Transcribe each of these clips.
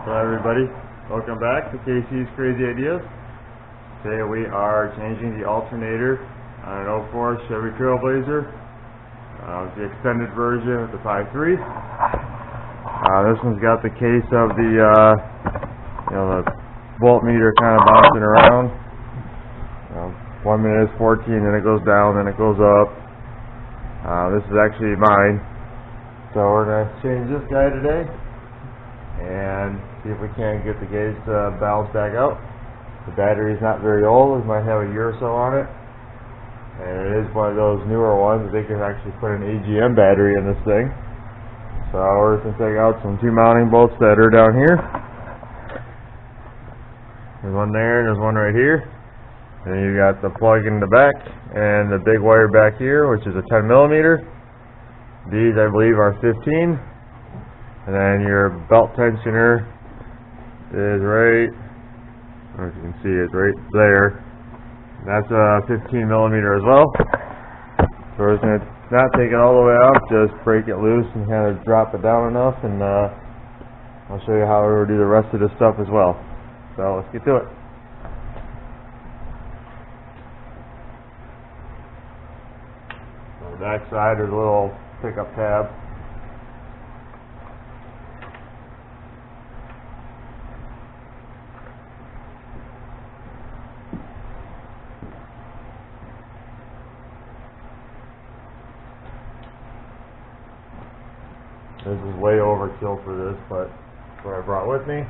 Hello everybody, welcome back to Casey's Crazy Ideas. Today we are changing the alternator on an 04 Chevy Trailblazer. The extended version with the 5.3. This one's got the case of the the voltmeter kind of bouncing around. 1 minute is 14, then it goes down, then it goes up. This is actually mine. So we're going to change this guy today and see if we can get the gauge to balance back out. The battery's not very old, it might have a year or so on it, and it is one of those newer ones. They can actually put an AGM battery in this thing. So we're going to take out some 2 mounting bolts that are down here. There's one there, and there's one right here. And you got the plug in the back and the big wire back here, which is a 10 millimeter. These I believe are 15. And then your belt tensioner is right, I don't know if you can see it, right there. That's a 15 millimeter as well. So we're just going to not take it all the way out, just break it loose and kind of drop it down enough, and I'll show you how we'll do the rest of this stuff as well. So let's get to it. On the back side there's a little pickup tab. This is way overkill for this, but that's what I brought with me.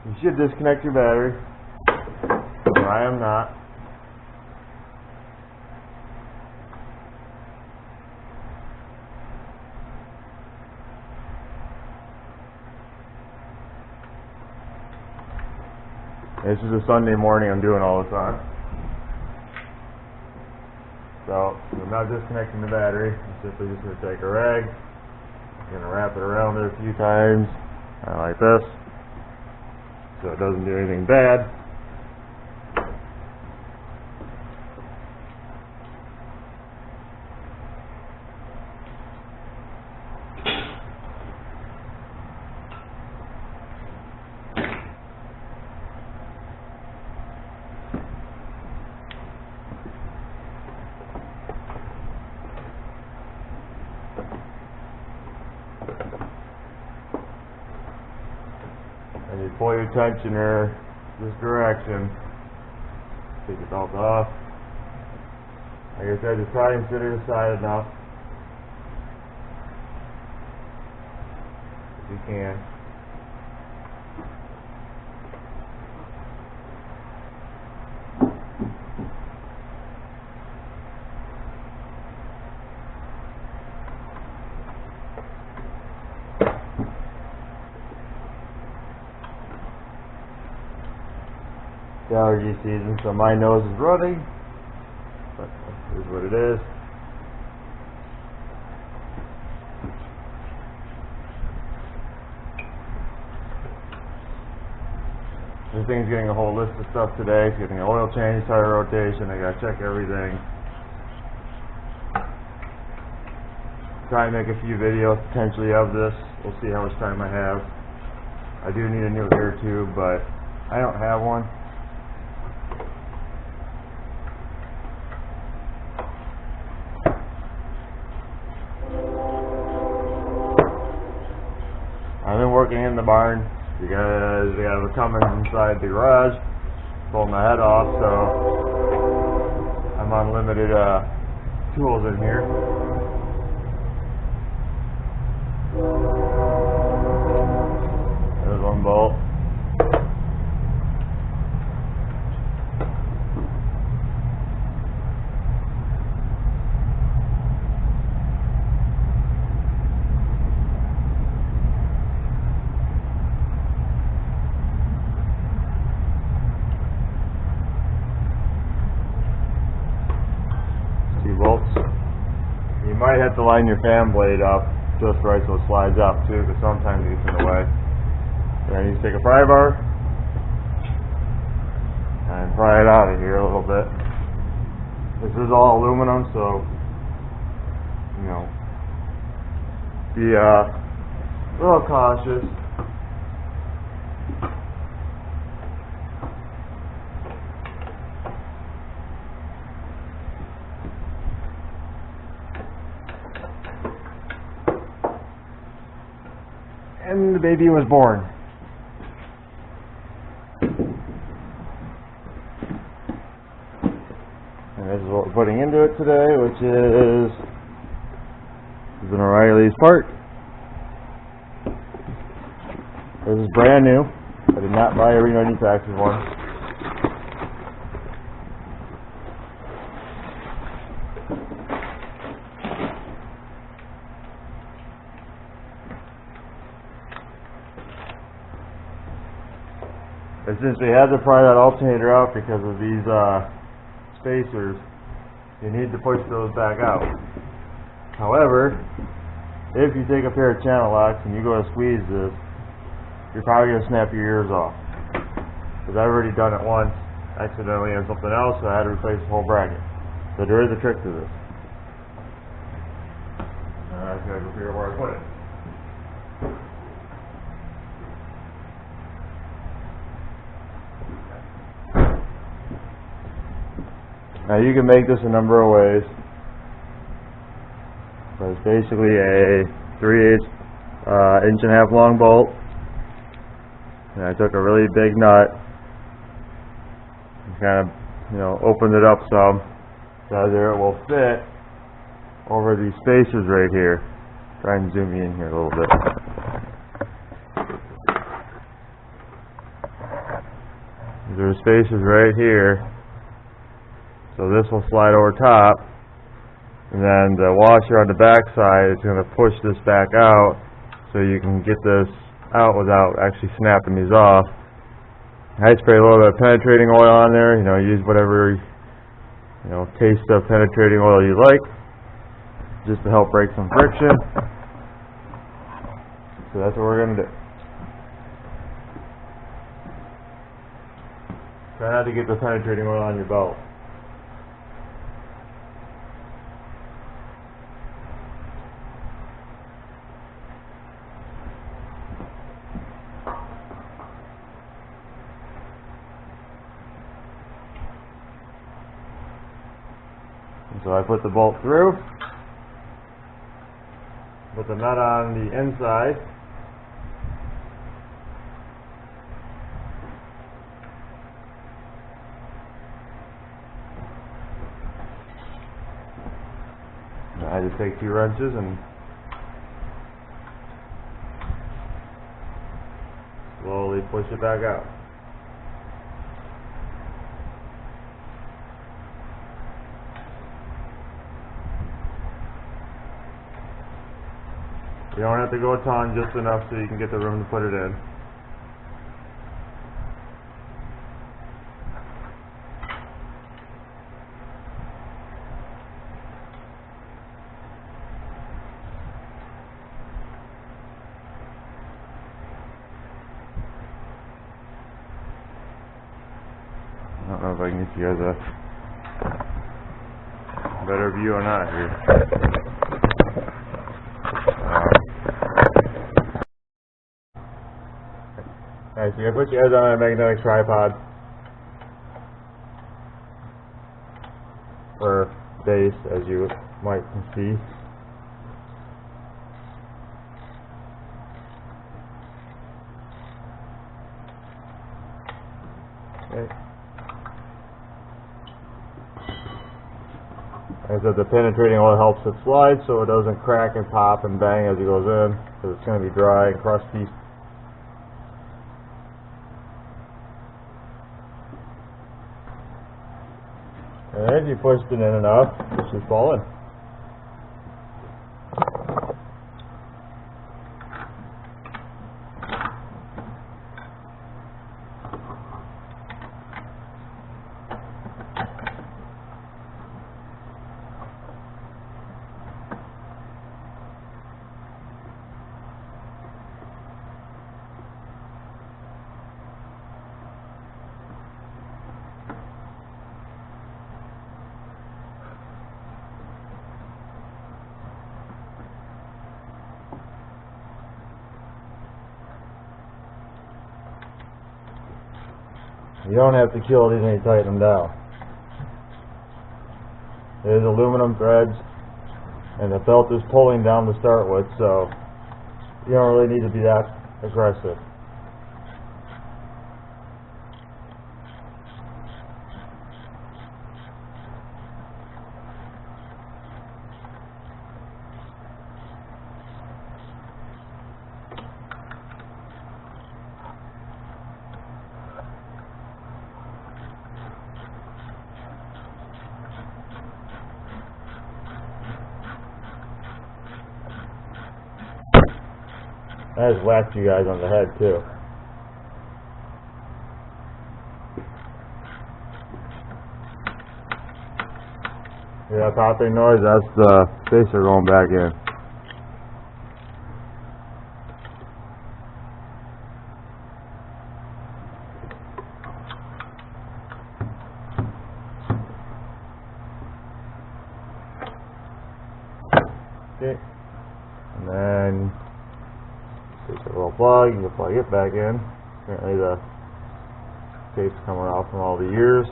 You should disconnect your battery. But I am not. This is a Sunday morning I'm doing all this on. So I'm not disconnecting the battery. I'm simply just going to take a rag. I'm going to wrap it around it a few times, like this, so it doesn't do anything bad. And you pull your tensioner this direction, take the belt off. Like I said, just try and sit it aside enough if you can. It's allergy season, so my nose is running, but here's what it is. This thing's getting a whole list of stuff today. It's getting an oil change, tire rotation. I gotta check everything. Try and make a few videos potentially of this. We'll see how much time I have. I do need a new air tube, but I don't have one. I've been working in the barn because they have a Cummins inside the garage pulling my head off, so I'm on limited tools in here. There's one bolt. Bolts. You might have to line your fan blade up just right so it slides up too, because sometimes it gets in the way. Then you take a pry bar and pry it out of here a little bit. This is all aluminum, so you know, be a little cautious. And the baby was born. And this is what we're putting into it today, which is an O'Reilly's part. This is brand new. I did not buy a remanufactured one. But since we had to pry that alternator out because of these spacers, you need to push those back out. However, if you take a pair of channel locks and you go to squeeze this, you're probably going to snap your ears off. Because I've already done it once, accidentally on something else, so I had to replace the whole bracket. So there is a trick to this. I just gotta go figure out where I put it. Now you can make this a number of ways. But it's basically a 3/8 inch and a half long bolt. And I took a really big nut and kind of, you know, opened it up some so there it will fit over these spacers right here. Try and zoom in here a little bit. There's spacers right here. So this will slide over top, and then the washer on the back side is going to push this back out so you can get this out without actually snapping these off. I spray a little bit of penetrating oil on there, you know, use whatever, you know, taste of penetrating oil you like, just to help break some friction. So that's what we're going to do. Try not to get the penetrating oil on your belt. So I put the bolt through, put the nut on the inside, and I just take 2 wrenches and slowly push it back out. You don't have to go a ton, just enough so you can get the room to put it in. I don't know if I can get you guys a better view or not here. Alright, so you're going to put your head on a magnetic tripod or base, as you might see. Okay. As I said, the penetrating oil helps it slide so it doesn't crack and pop and bang as it goes in, because it's going to be dry and crusty. And you pushed it in enough, it should fall in. You don't have to kill these when you tighten them down. It is aluminum threads, and the felt is pulling down to start with, so you don't really need to be that aggressive. I just whacked you guys on the head too. Yeah, that popping noise, that's the spacer going back in. Okay, and then take a little plug, you can plug it back in. Apparently the tape's coming off from all the ears.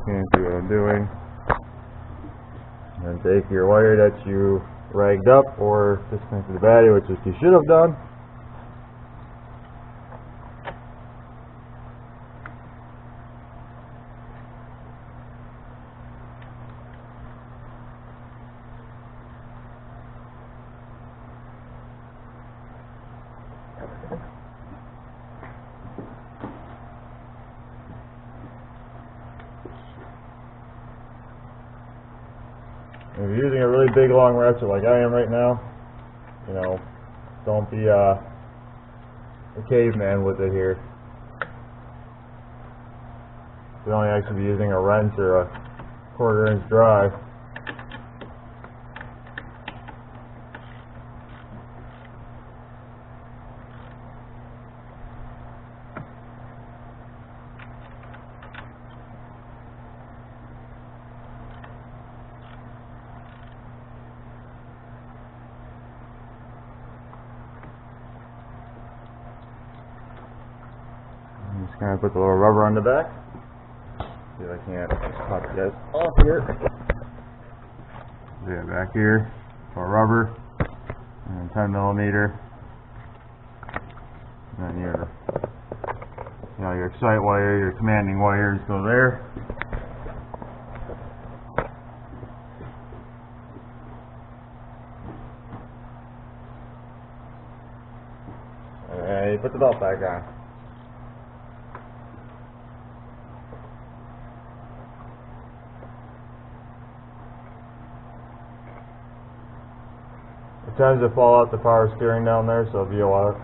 You can see what I'm doing. And take your wire that you ragged up or disconnected the battery, which is what you should have done. If you're using a really big long ratchet like I am right now, you know, don't be a caveman with it here. You'll only actually be using a wrench or a 1/4 inch drive. I'm just going to put the little rubber on the back. See if I can't pop you guys off here. Yeah, back here, for rubber, and 10mm. And then your excite wire, your commanding wires go there. And you put the belt back on. It tends to fall out the power steering down there, so be aware.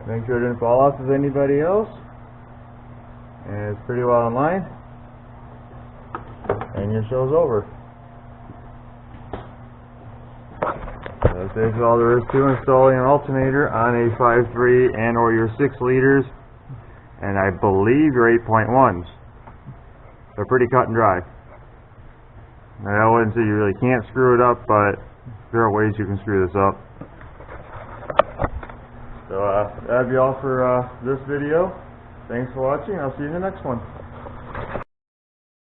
Make sure it didn't fall off with anybody else. And it's pretty well in line. And your show's over. That's all there is to installing an alternator on a 5.3 and or your 6 liters, and I believe your 8.1s. They're pretty cut and dry. I wouldn't say you really can't screw it up, but there are ways you can screw this up. So that'd be all for this video. Thanks for watching. I'll see you in the next one.